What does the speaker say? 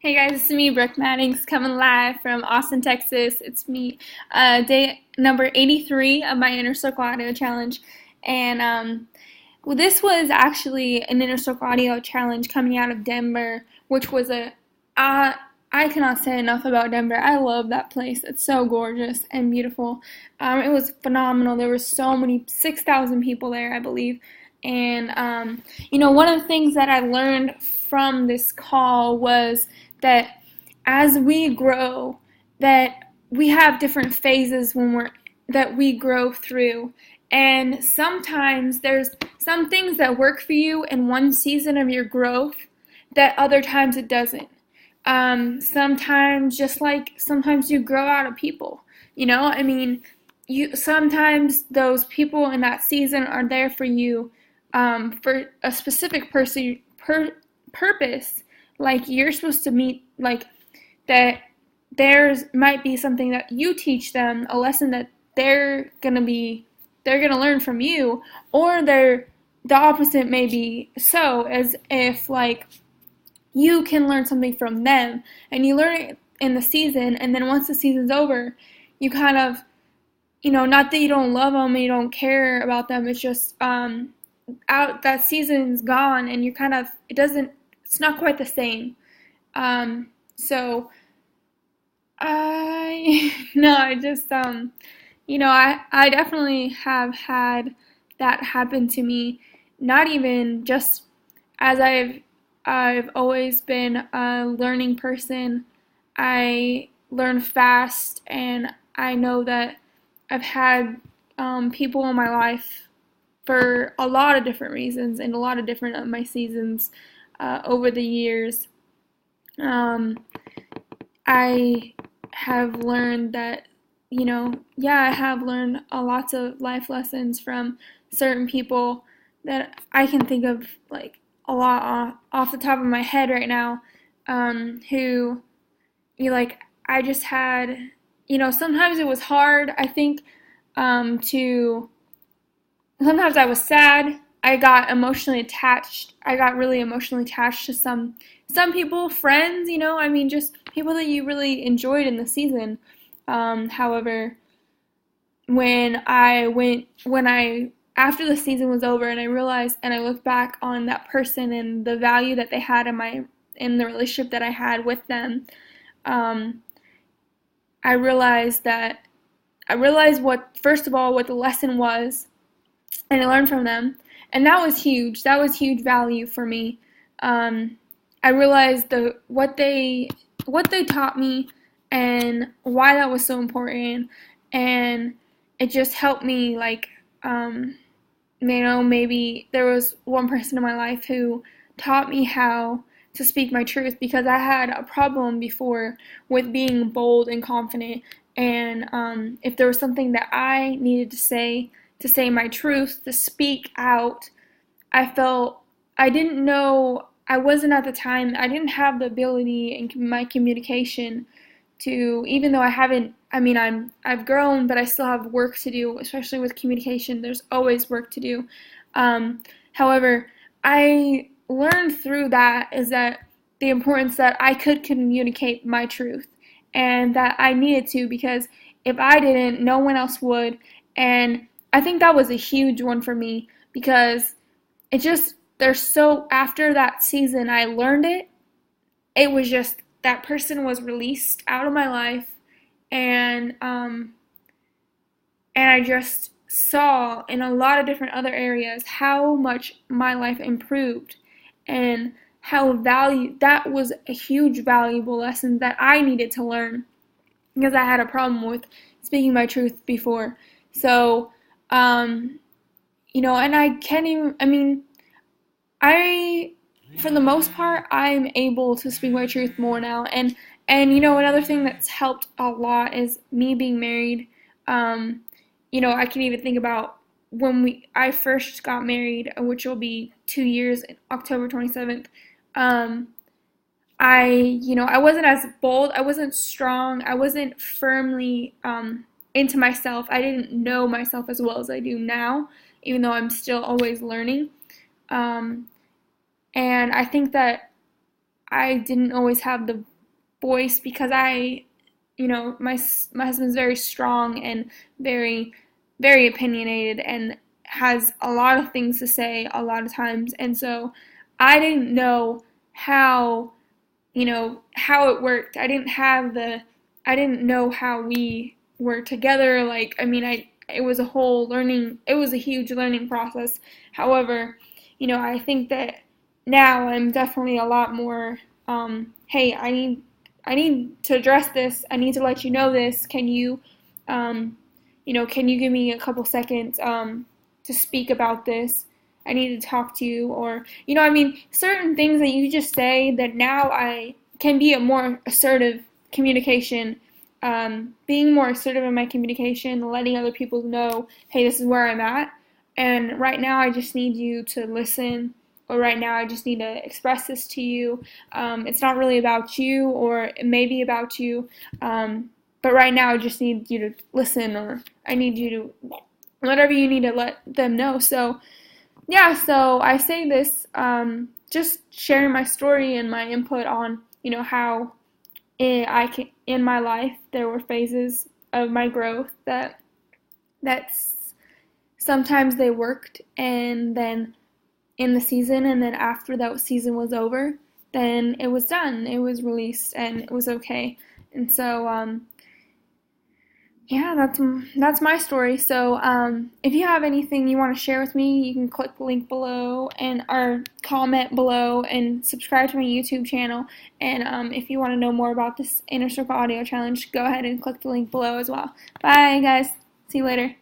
Hey guys, it's me, Brooke Mannings, coming live from Austin, Texas. It's me, day number 83 of my Inner Circle Audio Challenge. And well, this was actually an Inner Circle Audio Challenge coming out of Denver, which was I cannot say enough about Denver. I love that place. It's so gorgeous and beautiful. It was phenomenal. There were so many, 6,000 people there, I believe. And, one of the things that I learned from this call was that as we grow, that we have different phases that we grow through. And sometimes there's some things that work for you in one season of your growth that other times it doesn't. Sometimes you grow out of people, you sometimes those people in that season are there for you, for a specific purpose. Like you're supposed to meet, like that there's might be something that you teach them, a lesson that they're gonna learn from you, or the opposite may be so, as if like you can learn something from them and you learn it in the season, and then once the season's over, you kind of, not that you don't love them and you don't care about them, it's just out that season's gone and you're kind of, it's not quite the same. So I no, I just I definitely have had that happen to me. Not even just as I've always been a learning person. I learn fast, and I know that I've had people in my life for a lot of different reasons and a lot of different of my seasons over the years. I have learned that, I have learned a lots of life lessons from certain people that I can think of, like, a lot off the top of my head right now, who, I just had, sometimes it was hard, I think, to, sometimes I was sad. I got emotionally attached. I got really emotionally attached to some people, friends, just people that you really enjoyed in the season. However, after the season was over and I realized and I looked back on that person and the value that they had in the relationship that I had with them, I realized what, first of all, what the lesson was, and I learned from them, and that was huge. That was huge value for me. I realized what they taught me and why that was so important, and it just helped me, like, maybe there was one person in my life who taught me how to speak my truth, because I had a problem before with being bold and confident, and if there was something that I needed to say my truth, to speak out, I felt I didn't know, I wasn't at the time, I didn't have the ability in my communication to, even though I've grown, but I still have work to do, especially with communication. There's always work to do. However, I learned through that is that the importance that I could communicate my truth, and that I needed to, because if I didn't, no one else would. And I think that was a huge one for me, because it just, after that season, I learned it. It was just, that person was released out of my life, and I just saw in a lot of different other areas how much my life improved, and that was a huge valuable lesson that I needed to learn, because I had a problem with speaking my truth before. So, and I can't even, for the most part, I'm able to speak my truth more now. And another thing that's helped a lot is me being married. I can even think about when I first got married, which will be 2 years, October 27th. I wasn't as bold, I wasn't strong, I wasn't firmly into myself. I didn't know myself as well as I do now, even though I'm still always learning. And I think that I didn't always have voice because my husband's very strong and very, very opinionated and has a lot of things to say a lot of times. And so I didn't know how, how it worked. I didn't know how we were together. Like, it was it was a huge learning process. However, I think that now I'm definitely a lot more, hey, I need to address this. I need to let you know this. Can you give me a couple seconds, to speak about this? I need to talk to you, or, certain things that you just say that now I can be a more assertive communication, being more assertive in my communication, letting other people know, hey, this is where I'm at, and right now I just need you to listen, or right now I just need to express this to you. It's not really about you, or it may be about you, but right now I just need you to listen, or I need you to, whatever you need to let them know. So, yeah, so I say this, just sharing my story and my input on, how in my life there were phases of my growth that's sometimes they worked, and then in the season, and then after that season was over, then it was done. It was released, and it was okay. And so, yeah, that's my story. So, if you have anything you want to share with me, you can click the link below or comment below and subscribe to my YouTube channel. And if you want to know more about this Inner Circle Audio Challenge, go ahead and click the link below as well. Bye, guys. See you later.